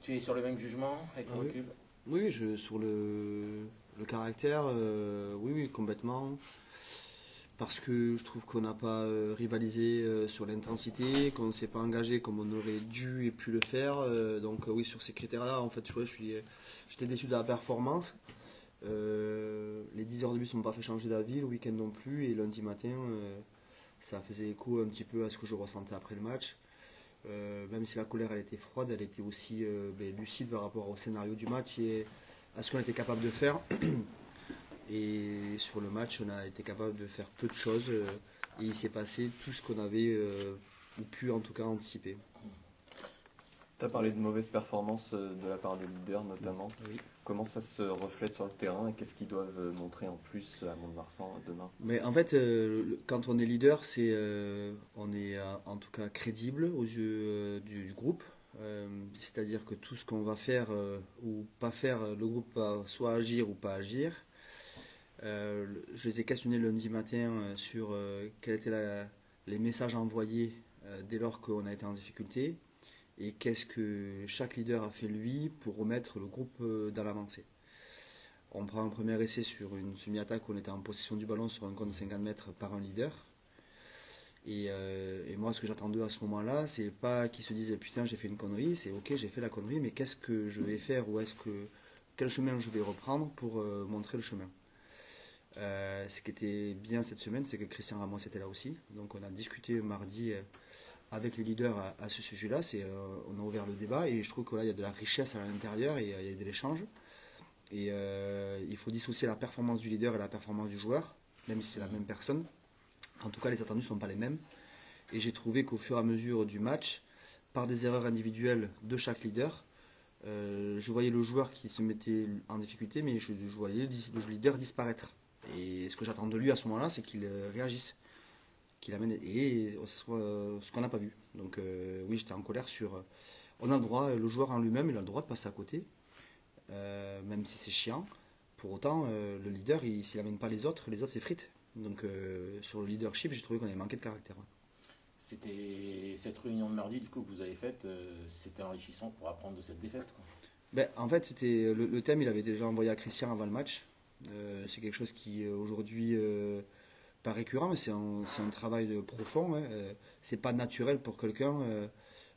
Tu es sur le même jugement avec le Ah oui. recul? Oui, sur le caractère, oui, oui, complètement. Parce que je trouve qu'on n'a pas rivalisé sur l'intensité, qu'on ne s'est pas engagé comme on aurait dû et pu le faire. Donc oui, sur ces critères-là, en fait, j'étais déçu de la performance. Les 10 heures de bus ne m'ont pas fait changer d'avis, le week-end non plus, et lundi matin, ça faisait écho un petit peu à ce que je ressentais après le match. Même si la colère elle était froide, elle était aussi lucide par rapport au scénario du match et à ce qu'on était capable de faire. Et sur le match, on a été capable de faire peu de choses et il s'est passé tout ce qu'on avait ou pu en tout cas anticiper. Tu as parlé de mauvaise performance de la part des leaders notamment. Oui. Comment ça se reflète sur le terrain et qu'est-ce qu'ils doivent montrer en plus à Mont-de-Marsan demain? Mais en fait, quand on est leader, on est en tout cas crédible aux yeux du groupe. C'est-à-dire que tout ce qu'on va faire ou pas faire, le groupe va soit agir ou pas agir. Je les ai questionnés lundi matin sur quels étaient les messages envoyés dès lors qu'on a été en difficulté et qu'est-ce que chaque leader a fait lui pour remettre le groupe dans l'avancée. On prend un premier essai sur une semi-attaque où on était en possession du ballon sur un compte de 50 mètres par un leader. Et moi, ce que j'attends d'eux à ce moment-là, c'est pas qu'ils se disent putain, j'ai fait une connerie, c'est ok, j'ai fait la connerie, mais qu'est-ce que je vais faire ou quel chemin je vais reprendre pour montrer le chemin. Ce qui était bien cette semaine, c'est que Christian Ramos était là aussi. Donc on a discuté mardi avec les leaders à ce sujet-là. On a ouvert le débat et je trouve que là, il y a de la richesse à l'intérieur et il y a de l'échange. Et il faut dissocier la performance du leader et la performance du joueur, même si c'est la même personne. En tout cas, les attendus ne sont pas les mêmes. Et j'ai trouvé qu'au fur et à mesure du match, par des erreurs individuelles de chaque leader, je voyais le joueur qui se mettait en difficulté, mais je voyais le leader disparaître. Et ce que j'attends de lui à ce moment-là, c'est qu'il réagisse, qu'il amène, et ce qu'on n'a pas vu. Donc oui, j'étais en colère sur. On a le droit, le joueur en lui-même, il a le droit de passer à côté, même si c'est chiant. Pour autant, le leader, s'il n'amène pas les autres effritent. Donc sur le leadership, j'ai trouvé qu'on avait manqué de caractère. C'était cette réunion de mardi du coup que vous avez faite, c'était enrichissant pour apprendre de cette défaite, quoi. Ben, en fait, c'était le thème, il avait déjà envoyé à Christian avant le match. C'est quelque chose qui aujourd'hui pas récurrent, mais c'est un travail profond. Hein. C'est pas naturel pour quelqu'un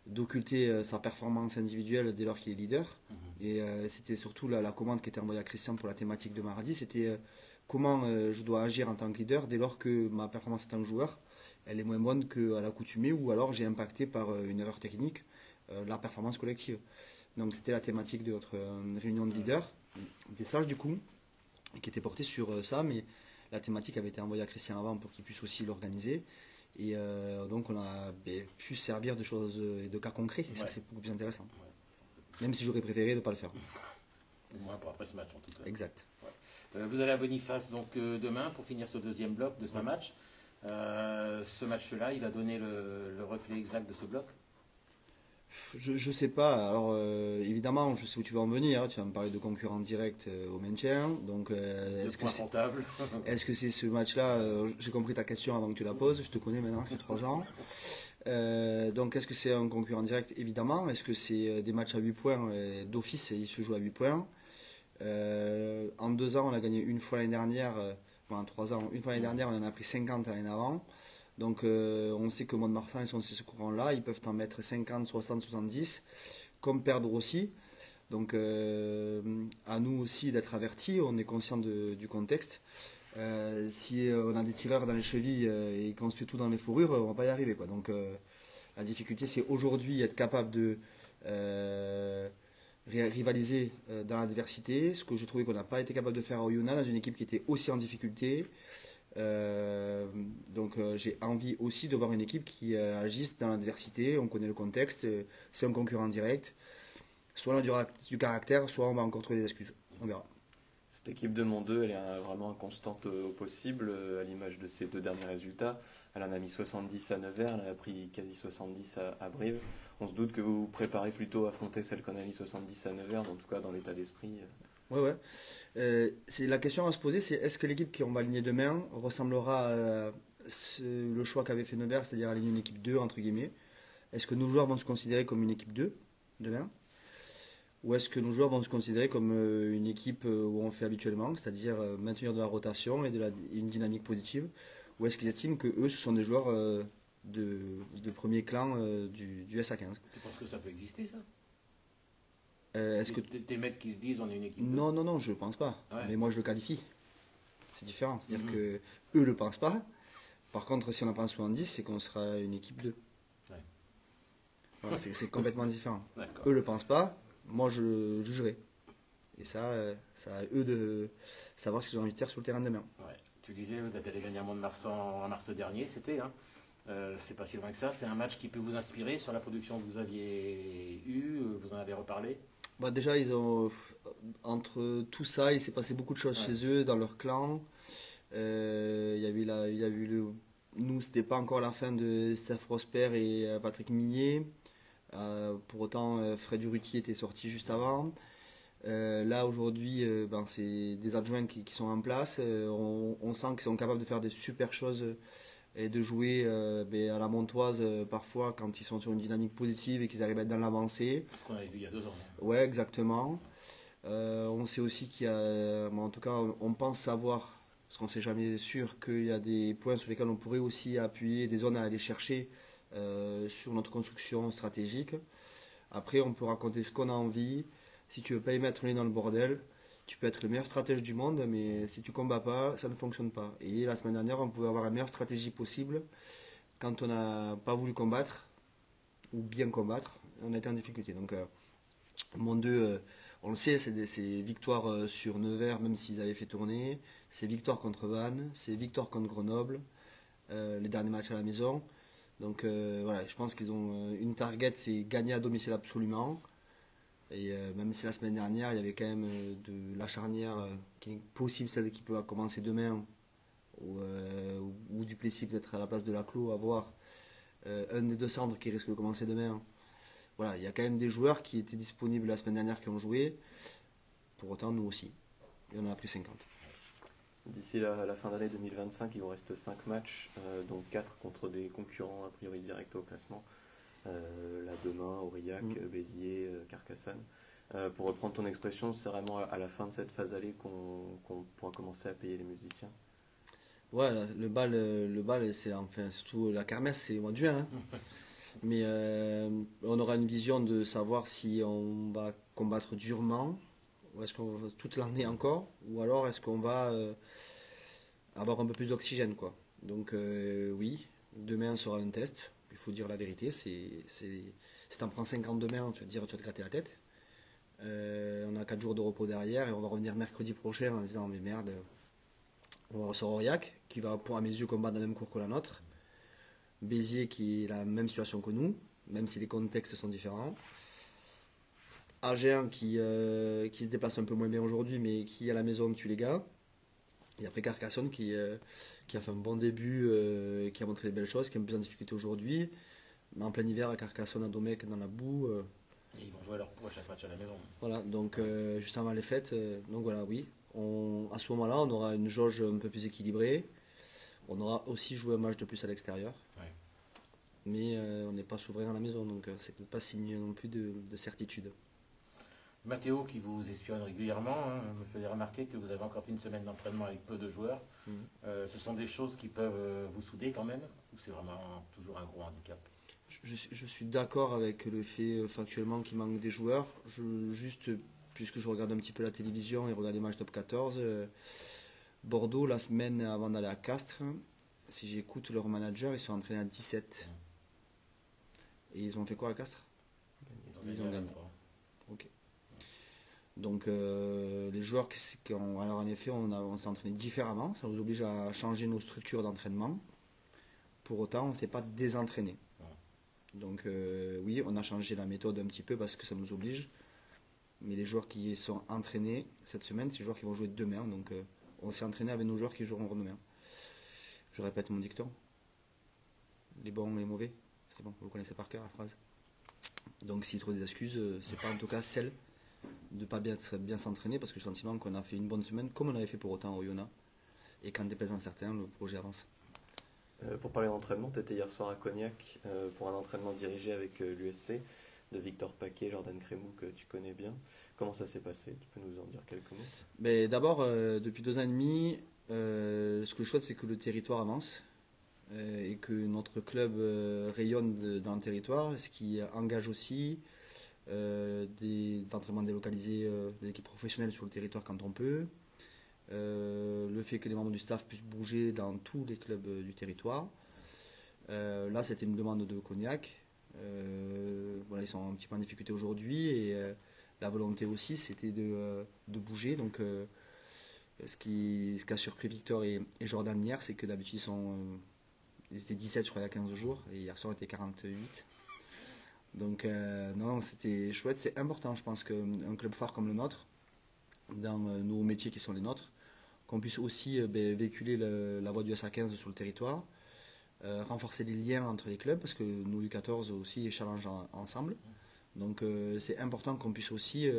d'occulter sa performance individuelle dès lors qu'il est leader. Et c'était surtout la commande qui était envoyée à Christian pour la thématique de mardi. C'était comment je dois agir en tant que leader dès lors que ma performance en tant que joueur elle est moins bonne qu'à l'accoutumée ou alors j'ai impacté par une erreur technique la performance collective. Donc c'était la thématique de notre réunion de leaders, des sages du coup, qui était portée sur ça, mais la thématique avait été envoyée à Christian avant pour qu'il puisse aussi l'organiser. Et donc on a pu servir de choses, de cas concrets, et ça c'est beaucoup plus intéressant. Ouais. Même si j'aurais préféré ne pas le faire. Au moins pour après ce match en tout cas. Exact. Vous allez à Boniface donc demain pour finir ce deuxième bloc de 5 matchs. Ce match-là, il a donné le reflet exact de ce bloc? Je sais pas. Alors évidemment, je sais où tu vas en venir. Tu vas me parler de concurrents directs au maintien. Donc est-ce que c'est ce match-là j'ai compris ta question avant que tu la poses. Je te connais maintenant, c'est 3 ans. Donc est-ce que c'est un concurrent direct? Évidemment. Est-ce que c'est des matchs à 8 points d'office et il se joue à 8 points? En 2 ans, on a gagné une fois l'année dernière. En 3 ans, une fois l'année dernière, on en a pris 50 l'année avant. Donc on sait que Mont-de-Marsan, ils sont ces courants-là, ils peuvent en mettre 50, 60, 70, comme perdre aussi. Donc à nous aussi d'être avertis, on est conscient du contexte. Si on a des tireurs dans les chevilles et qu'on se fait tout dans les fourrures, on ne va pas y arriver, quoi. Donc la difficulté, c'est aujourd'hui être capable de rivaliser dans l'adversité, ce que je trouvais qu'on n'a pas été capable de faire à Oyonnax, dans une équipe qui était aussi en difficulté. Donc j'ai envie aussi de voir une équipe qui agisse dans l'adversité. On connaît le contexte, c'est un concurrent direct. Soit on a du caractère, soit on va encore trouver des excuses. On verra. Cette équipe de Mont 2, elle est vraiment inconstante au possible, à l'image de ses 2 derniers résultats. Elle en a mis 70 à Nevers, elle en a pris quasi 70 à Brive. On se doute que vous vous préparez plutôt à affronter celle qu'on a mis 70 à Nevers, en tout cas dans l'état d'esprit. Ouais. C'est la question à se poser, c'est est-ce que l'équipe qu'on va aligner demain ressemblera à le choix qu'avait fait Nevers, c'est-à-dire aligner une équipe 2 entre guillemets. Est-ce que nos joueurs vont se considérer comme une équipe 2 demain? ou est-ce que nos joueurs vont se considérer comme une équipe où on fait habituellement, c'est-à-dire maintenir de la rotation et une dynamique positive, ou est-ce qu'ils estiment que eux, ce sont des joueurs de premier clan du SA15? Tu penses que ça peut exister, ça? Est-ce que... Tes mecs qui se disent on est une équipe Non, non, non, je pense pas. Ouais. Mais moi, je le qualifie. C'est différent. C'est-à-dire que eux le pensent pas. Par contre, si on en pense 70, c'est qu'on sera une équipe 2. Ouais. Voilà, c'est complètement différent. D'accord. Eux le pensent pas. Moi, je jugerai. Et ça, ça à eux de savoir ce qu'ils ont envie de faire sur le terrain demain. Ouais. Tu disais, vous êtes allé gagner à Mont-de-Marsan en mars dernier, c'était. Hein. C'est pas si loin que ça. C'est un match qui peut vous inspirer sur la production que vous aviez eue. Vous en avez reparlé. Bah déjà, entre tout ça, il s'est passé beaucoup de choses chez eux, dans leur clan. Il y a eu nous, c'était pas encore la fin de Steph Prosper et Patrick Millet. Pour autant, Fred Urruti était sorti juste avant. Là, aujourd'hui, c'est des adjoints qui sont en place. On sent qu'ils sont capables de faire des super choses et de jouer à la Montoise parfois quand ils sont sur une dynamique positive et qu'ils arrivent à être dans l'avancée. Ce qu'on avait vu il y a 2 ans. Ouais, exactement. On sait aussi qu'il y a, en tout cas, on pense savoir, parce qu'on ne sait jamais sûr, qu'il y a des points sur lesquels on pourrait aussi appuyer, des zones à aller chercher sur notre construction stratégique. Après, on peut raconter ce qu'on a envie. Si tu veux pas y mettre le nez dans le bordel, tu peux être le meilleur stratège du monde, mais si tu combats pas, ça ne fonctionne pas. Et la semaine dernière, on pouvait avoir la meilleure stratégie possible. Quand on n'a pas voulu combattre, ou bien combattre, on a été en difficulté. Donc, mon 2, on le sait, c'est victoires sur Nevers, même s'ils avaient fait tourner. C'est victoire contre Vannes, c'est victoire contre Grenoble, les derniers matchs à la maison. Donc voilà, je pense qu'ils ont une target, c'est gagner à domicile absolument. Et même si la semaine dernière, il y avait quand même de la charnière qui est possible, celle qui peut commencer demain, ou du Plessis peut-être à la place de Laclos, à voir. Un des deux centres qui risque de commencer demain. Voilà, il y a quand même des joueurs qui étaient disponibles la semaine dernière qui ont joué. Pour autant, nous aussi. Et on en a pris 50. D'ici la fin d'année 2025, il vous reste 5 matchs, dont 4 contre des concurrents a priori directs au classement. Là demain, Aurillac, Béziers, Carcassonne. Pour reprendre ton expression, c'est vraiment à la fin de cette phase allée qu'on pourra commencer à payer les musiciens. Ouais, le bal c'est enfin surtout la kermesse, c'est au mois de juin. Hein. Mais on aura une vision de savoir si on va combattre durement, ou est-ce qu'on va toute l'année encore, ou alors est-ce qu'on va avoir un peu plus d'oxygène, quoi. Donc oui, demain sera un test. Il faut dire la vérité, si t'en prends 50 demain, tu vas te gratter la tête. On a 4 jours de repos derrière et on va revenir mercredi prochain en disant mais merde, on ressort Aurillac qui va pour à mes yeux combattre dans le même cours que la nôtre. Béziers qui est la même situation que nous, même si les contextes sont différents. Agen qui se déplace un peu moins bien aujourd'hui mais qui à la maison tue les gars. Et après Carcassonne qui a fait un bon début, qui a montré des belles choses, qui est un peu en difficulté aujourd'hui. Mais en plein hiver à Carcassonne, à Domecq, dans la boue. Et ils vont jouer leur prochain match à la maison. Voilà, donc juste avant les fêtes. Donc voilà, oui. À ce moment-là, on aura une jauge un peu plus équilibrée. On aura aussi joué un match de plus à l'extérieur. Ouais. Mais on n'est pas souverain à la maison, donc c'est peut-être pas signe non plus de certitude. Mathéo, qui vous espionne régulièrement, me faisait remarquer que vous avez encore fait une semaine d'entraînement avec peu de joueurs. Ce sont des choses qui peuvent vous souder quand même, ou c'est vraiment toujours un gros handicap? Je suis d'accord avec le fait factuellement qu'il manque des joueurs. Juste, puisque je regarde un petit peu la télévision et regarde les matchs top 14, Bordeaux, la semaine avant d'aller à Castres, si j'écoute leur manager, ils sont entraînés à 17. Et ils ont fait quoi à Castres? Ils ont gagné. Ok. Donc les joueurs alors en effet on s'est entraîné différemment, ça nous oblige à changer nos structures d'entraînement. Pour autant on ne s'est pas désentraîné. Donc oui, on a changé la méthode un petit peu parce que ça nous oblige. Mais les joueurs qui sont entraînés cette semaine, c'est les joueurs qui vont jouer demain. Donc on s'est entraîné avec nos joueurs qui joueront demain. Je répète mon dicton. Les bons et les mauvais. C'est bon, vous connaissez par cœur la phrase. Donc s'ils trouvent des excuses, c'est pas en tout cas celle de ne pas bien s'entraîner parce que j'ai le sentiment qu'on a fait une bonne semaine comme on avait fait pour autant au Yona. Et qu'en déplaisant certains, le projet avance. Pour parler d'entraînement, tu étais hier soir à Cognac pour un entraînement dirigé avec l'USC. de Victor Paquet, Jordan Crémou, que tu connais bien. Comment ça s'est passé? Tu peux nous en dire quelques mots? Mais d'abord, depuis 2 ans et demi, ce que je souhaite, c'est que le territoire avance et que notre club rayonne dans le territoire, ce qui engage aussi des entraînements délocalisés, des équipes professionnelles sur le territoire quand on peut, le fait que les membres du staff puissent bouger dans tous les clubs du territoire. Là, c'était une demande de Cognac. Voilà, ils sont un petit peu en difficulté aujourd'hui et la volonté aussi, c'était de bouger. Donc, ce qui a surpris Victor et Jordan hier, c'est que d'habitude, ils étaient 17, je crois, il y a 15 jours, et hier soir, ils étaient 48. Donc, non, c'était chouette. C'est important, je pense, qu'un club phare comme le nôtre, dans nos métiers qui sont les nôtres, qu'on puisse aussi véhiculer la voie du SA15 sur le territoire, renforcer les liens entre les clubs, parce que nous, U14 aussi, challenge ensemble. Donc, c'est important qu'on puisse aussi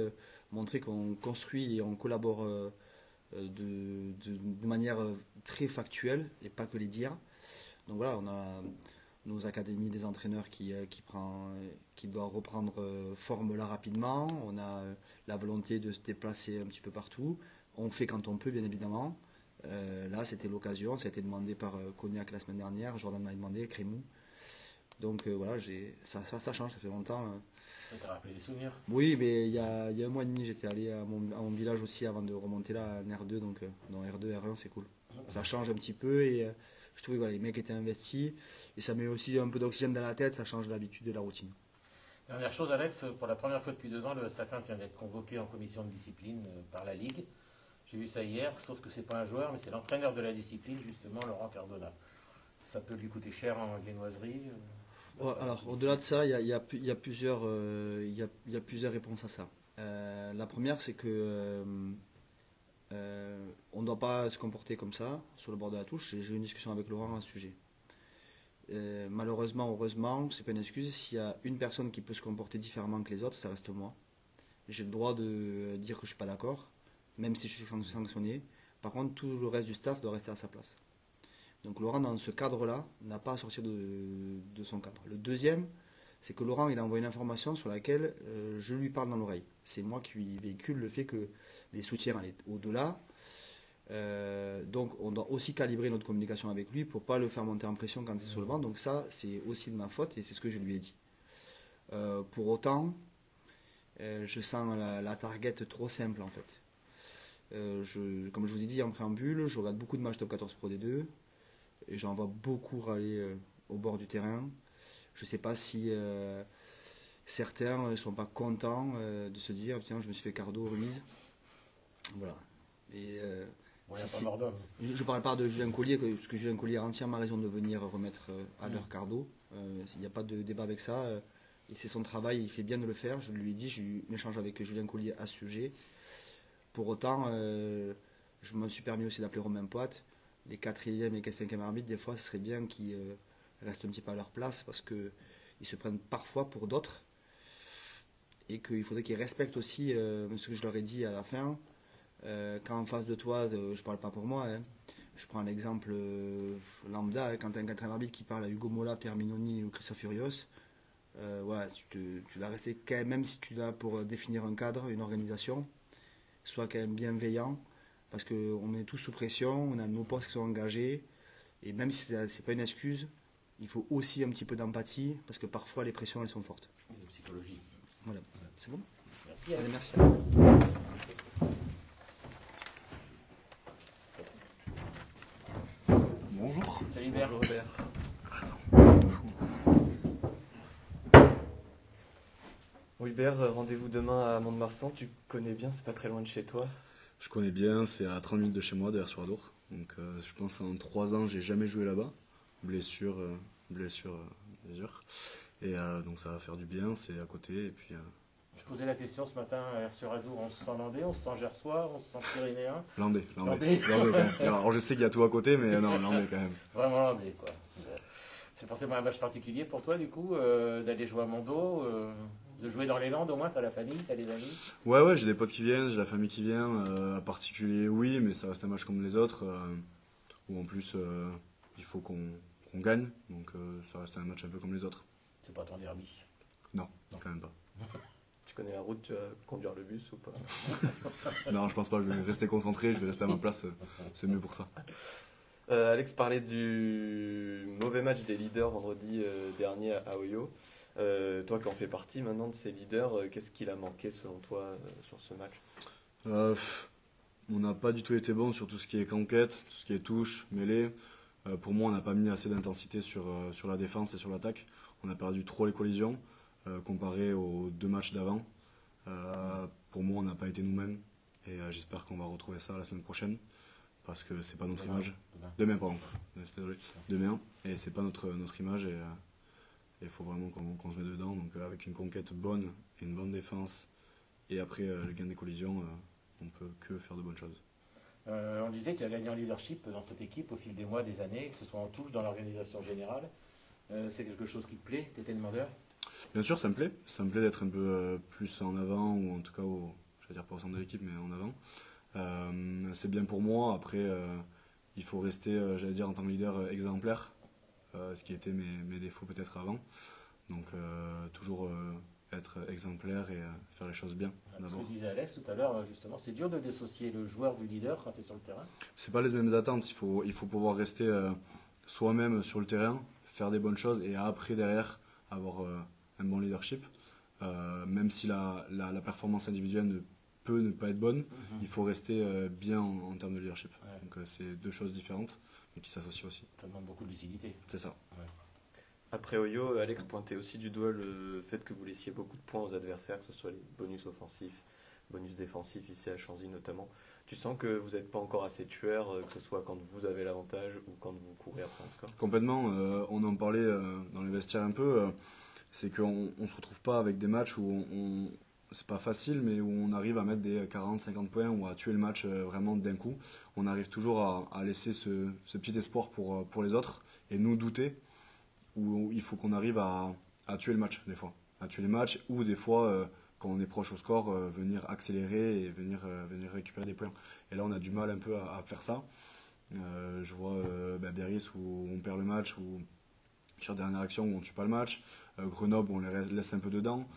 montrer qu'on construit et on collabore de manière très factuelle et pas que les dires. Donc voilà, on a nos académies des entraîneurs qui doit reprendre forme là rapidement. On a la volonté de se déplacer un petit peu partout. On fait quand on peut, bien évidemment. Là, c'était l'occasion. Ça a été demandé par Cognac la semaine dernière. Jordan m'a demandé, Crémou. Donc voilà, ça change, ça fait longtemps. Ça t'a rappelé des souvenirs? Oui, mais il y a 1 mois et demi, j'étais allé à mon village aussi avant de remonter là en R2. Donc dans R2, R1, c'est cool. Ça change un petit peu et je trouvais que voilà, les mecs étaient investis. Et ça met aussi un peu d'oxygène dans la tête, ça change l'habitude de la routine. Dernière chose, Alex, pour la première fois depuis 2 ans, le SA15 vient d'être convoqué en commission de discipline par la Ligue. J'ai vu ça hier, sauf que c'est pas un joueur, mais c'est l'entraîneur de la discipline, justement, Laurent Cardona. Ça peut lui coûter cher en viennoiserie. Alors, au-delà de ça, il y a plusieurs réponses à ça. La première, c'est que on ne doit pas se comporter comme ça, sur le bord de la touche. J'ai eu une discussion avec Laurent à ce sujet. Malheureusement, heureusement, c'est pas une excuse. S'il y a une personne qui peut se comporter différemment que les autres, ça reste moi. J'ai le droit de dire que je suis pas d'accord, même si je suis sanctionné. Par contre, tout le reste du staff doit rester à sa place. Donc Laurent, dans ce cadre-là, n'a pas à sortir de son cadre. Le deuxième, c'est que Laurent, il a envoyé une information sur laquelle je lui parle dans l'oreille. C'est moi qui lui véhicule le fait que les soutiens allaient au-delà. Donc on doit aussi calibrer notre communication avec lui pour ne pas le faire monter en pression quand il est sur le banc. Donc ça, c'est aussi de ma faute et c'est ce que je lui ai dit. Pour autant, je sens la target trop simple en fait. Comme je vous ai dit en préambule, je regarde beaucoup de matchs Top 14 Pro D2 et j'en vois beaucoup râler au bord du terrain. Je ne sais pas si certains ne sont pas contents de se dire tiens, je me suis fait cardo, Ruiz. Voilà. Et je ne parle pas de Julien Collier, parce que Julien Collier a entièrement raison de venir remettre à l'heure cardo. Il n'y a pas de débat avec ça. Et c'est son travail, il fait bien de le faire. Je lui ai dit, j'ai eu un échange avec Julien Collier à ce sujet. Pour autant, je me suis permis aussi d'appeler Romain Poite. Les 4e et 5e arbitres, des fois, ce serait bien qu'ils restent un petit peu à leur place parce qu'ils se prennent parfois pour d'autres. Et qu'il faudrait qu'ils respectent aussi ce que je leur ai dit à la fin. Quand en face de toi, je ne parle pas pour moi, hein, je prends l'exemple lambda, hein, quand tu as un 4e arbitre qui parle à Hugo Mola, Pierre Mignoni ou Christophe Furios, voilà, tu dois rester quand même si tu es là pour définir un cadre, une organisation, sois quand même bienveillant, parce qu'on est tous sous pression, on a nos postes qui sont engagés, et même si ce n'est pas une excuse, il faut aussi un petit peu d'empathie, parce que parfois les pressions elles sont fortes. Et de psychologie. Voilà, c'est bon? Merci. Allez, merci. Bonjour. Salut Hubert. Bonjour Robert. Bon, Hubert, rendez-vous demain à Mont-de-Marsan. Tu connais bien, c'est pas très loin de chez toi. Je connais bien, c'est à 30 minutes de chez moi, d'ailleurs sur Adour. Donc je pense en 3 ans, j'ai jamais joué là-bas. Blessure dure. Et donc ça va faire du bien, c'est à côté. Et puis, Je posais la question ce matin sur Adour, on se sent landais, on se sent gersois, on se sent pyrénéen. Landais. Landais. Landais, quand même. Alors je sais qu'il y a tout à côté, mais non, Landais quand même. Vraiment landais, quoi. C'est forcément un match particulier pour toi, du coup, d'aller jouer à Mondo, de jouer dans les Landes au moins, t'as la famille, t'as les amis? Ouais, j'ai des potes qui viennent, j'ai la famille qui vient. À particulier, oui, mais ça reste un match comme les autres. Où en plus, il faut qu'on gagne. Donc ça reste un match un peu comme les autres. C'est pas ton derby. Non, quand même pas. Tu connais la route, tu vas conduire le bus ou pas? Non, je pense pas, je vais rester concentré, je vais rester à ma place, c'est mieux pour ça. Alex parlait du mauvais match des leaders vendredi dernier à Oyo. Toi qui en fais partie maintenant de ces leaders, qu'est-ce qu'il a manqué selon toi sur ce match? On n'a pas du tout été bon sur tout ce qui est conquête, tout ce qui est touche, mêlée. Pour moi, on n'a pas mis assez d'intensité sur la défense et sur l'attaque. On a perdu trop les collisions comparé aux 2 matchs d'avant. Pour moi, on n'a pas été nous-mêmes et j'espère qu'on va retrouver ça la semaine prochaine parce que c'est pas notre image. Demain, pardon. Désolé. Demain, et c'est pas notre image et il faut vraiment qu'on se mette dedans. Donc avec une conquête bonne et une bonne défense et après le gain des collisions, on peut que faire de bonnes choses. On disait que tu as gagné en leadership dans cette équipe au fil des mois, des années, que ce soit en touche, dans l'organisation générale. C'est quelque chose qui te plaît? Tu étais demandeur? Bien sûr, ça me plaît. Ça me plaît d'être un peu plus en avant, ou en tout cas, je vais dire pas au centre de l'équipe, mais en avant. C'est bien pour moi. Après, il faut rester, j'allais dire, en tant que leader exemplaire, ce qui était mes défauts peut-être avant. Donc, toujours être exemplaire et faire les choses bien. Ce que disait Alex tout à l'heure, justement, c'est dur de dissocier le joueur du leader quand tu es sur le terrain. C'est pas les mêmes attentes. Il faut pouvoir rester soi-même sur le terrain, faire des bonnes choses et après, derrière, avoir un bon leadership. Même si la performance individuelle peut ne pas être bonne, il faut rester bien en termes de leadership. Ouais. Donc c'est 2 choses différentes, mais qui s'associent aussi. Ça demande beaucoup de lucidité. C'est ça. Ouais. Après Oyo, Alex pointait aussi du doigt le fait que vous laissiez beaucoup de points aux adversaires, que ce soit les bonus offensifs, bonus défensifs, ici à Chanzy notamment. Tu sens que vous n'êtes pas encore assez tueur, que ce soit quand vous avez l'avantage ou quand vous courez après un score? Complètement. On en parlait dans les vestiaires un peu. C'est qu'on ne se retrouve pas avec des matchs où c'est pas facile, mais où on arrive à mettre des 40-50 points ou à tuer le match vraiment d'un coup. On arrive toujours à laisser ce petit espoir pour les autres et nous douter, où il faut qu'on arrive à tuer le match des fois. À tuer les matchs ou des fois, quand on est proche au score, venir accélérer et venir récupérer des points. Et là, on a du mal un peu à faire ça. Je vois Biarritz où on perd le match, ou sur dernière action où on ne tue pas le match. Grenoble, on les laisse un peu dedans.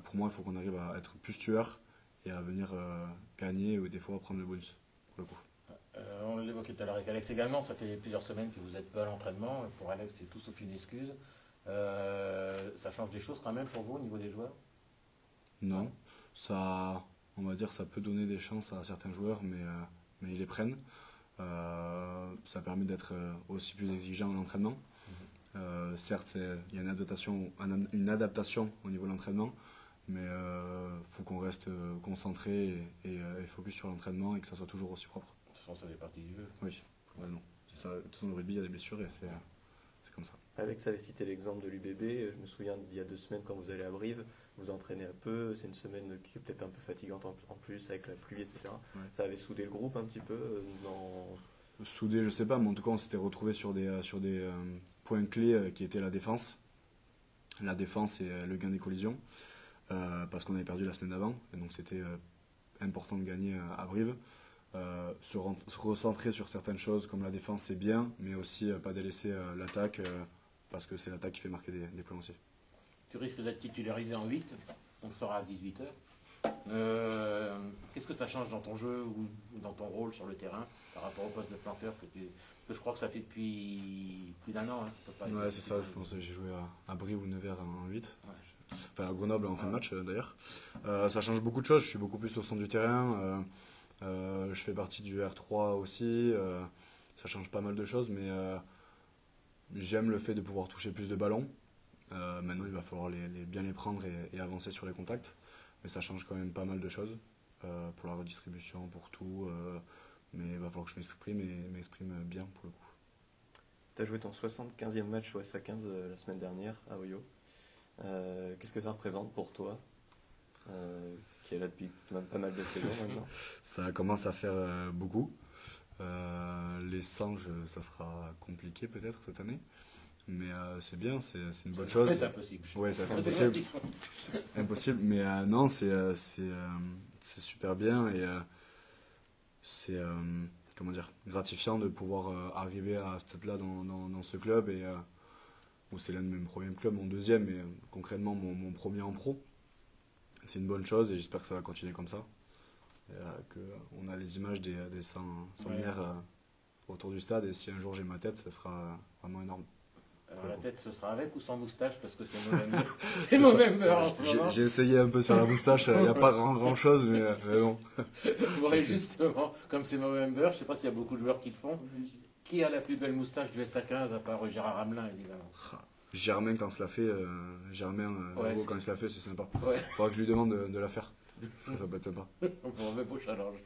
Pour moi, il faut qu'on arrive à être plus tueur et à venir gagner ou des fois prendre le bonus, pour le coup. On l'évoquait tout à l'heure avec Alex également, ça fait plusieurs semaines que vous êtes pas à l'entraînement. Pour Alex, c'est tout sauf une excuse. Ça change des choses quand même pour vous au niveau des joueurs? Non, on va dire ça peut donner des chances à certains joueurs, mais ils les prennent. Ça permet d'être aussi plus exigeant à l'entraînement. Certes, il y a une adaptation au niveau de l'entraînement, mais faut qu'on reste concentré et focus sur l'entraînement et que ça soit toujours aussi propre. De toute façon, ça fait partie du jeu. Oui, non. C'est ça. De toute façon, le rugby, il y a des blessures et c'est comme ça. Alex avait cité l'exemple de l'UBB. Je me souviens d'il y a 2 semaines quand vous allez à Brive, vous entraînez un peu. C'est une semaine qui est peut-être un peu fatigante en plus avec la pluie, etc. Ouais. Ça avait soudé le groupe un petit peu Soudé, je sais pas, mais en tout cas, on s'était retrouvés sur des points clés qui étaient la défense. La défense et le gain des collisions, parce qu'on avait perdu la semaine d'avant, et donc c'était important de gagner à Brive. Se recentrer sur certaines choses comme la défense, c'est bien, mais aussi pas délaisser l'attaque, parce que c'est l'attaque qui fait marquer des points aussi. Tu risques d'être titularisé en 8, on sera à 18h. Qu'est-ce que ça change dans ton jeu ou dans ton rôle sur le terrain par rapport au poste de flanqueur que je crois que ça fait depuis plus d'1 an, hein? Ouais, c'est ça, je pense que j'ai joué à Brive ou Nevers en 8. Ouais. Enfin à Grenoble en fin de match d'ailleurs. Ça change beaucoup de choses, je suis beaucoup plus au centre du terrain. Je fais partie du R3 aussi. Ça change pas mal de choses, mais j'aime le fait de pouvoir toucher plus de ballons. Maintenant, il va falloir bien les prendre et avancer sur les contacts. Mais ça change quand même pas mal de choses pour la redistribution, pour tout. Mais il va falloir que je m'exprime bien pour le coup. Tu as joué ton 75e match au SA15 la semaine dernière à Oyo. Qu'est-ce que ça représente pour toi, qui est là depuis pas mal de saisons maintenant? Ça commence à faire beaucoup. Les Sanges, ça sera compliqué peut-être cette année. Mais c'est bien, c'est une bonne chose. C'est impossible. Oui, c'est impossible. Impossible, mais non, c'est super bien et c'est comment dire, gratifiant de pouvoir arriver à ce stade-là dans ce club où c'est l'un de mes premiers clubs, mon deuxième, mais concrètement mon premier en pro. c'est une bonne chose et j'espère que ça va continuer comme ça. Qu'on a les images des 100 centenaires autour du stade et si un jour j'ai ma tête, ça sera vraiment énorme. Alors la tête, ce sera avec ou sans moustache parce que c'est Movember. C'est Movember en ce moment. J'ai essayé un peu de faire la moustache, il n'y a pas grand chose, mais bon. Vous aurez justement, comme c'est Movember, je ne sais pas s'il y a beaucoup de joueurs qui le font. Qui a la plus belle moustache du SA15 à part Gérard Hamelin, évidemment? Germain quand il se la fait, quand il se la fait, c'est sympa. Ouais. Faudra que je lui demande de la faire. Ça peut être sympa. Bon, mais beau challenge.